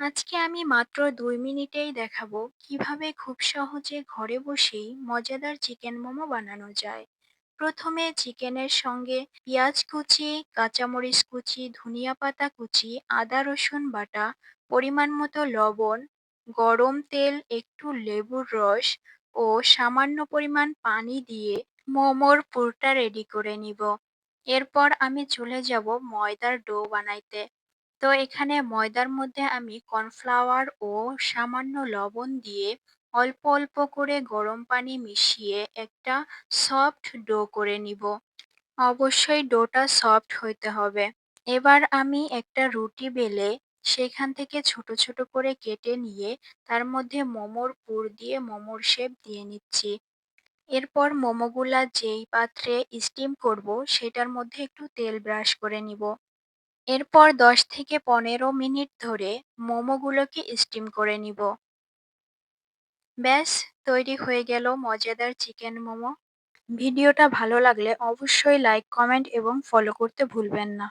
আজকে আমি মাত্র ২ মিনিটেই দেখাবো কিভাবে খুব সহজে ঘরে বসেই মজাদার চিকেন মোমো বানানো যায়। প্রথমে চিকেনের সঙ্গে পেঁয়াজ কুচি, কাঁচামরিচ কুচি, ধনিয়া পাতা কুচি, আদা রসুন বাটা, পরিমাণ মতো লবণ, গরম তেল, একটু লেবুর রস ও সামান্য পরিমাণ পানি দিয়ে মোমোর পুরটা রেডি করে নিব। এরপর আমি চলে যাব ময়দার ডো বানাইতে। তো এখানে ময়দার মধ্যে আমি কর্নফ্লাওয়ার ও সামান্য লবণ দিয়ে অল্প অল্প করে গরম পানি মিশিয়ে একটা সফট ডো করে নিব। অবশ্যই ডোটা সফট হইতে হবে। এবার আমি একটা রুটি বেলে সেখান থেকে ছোট ছোট করে কেটে নিয়ে তার মধ্যে মোমোর পুর দিয়ে মোমোর শেপ দিয়ে নিচ্ছি। এরপর মোমোগুলা যেই পাত্রে স্টিম করব সেটার মধ্যে একটু তেল ব্রাশ করে নিব। এরপর ১০ থেকে ১৫ মিনিট ধরে মোমোগুলোকে স্টিম করে নিব। ব্যাস, তৈরি হয়ে গেল মজাদার চিকেন মোমো। ভিডিওটা ভালো লাগলে অবশ্যই লাইক, কমেন্ট এবং ফলো করতে ভুলবেন না।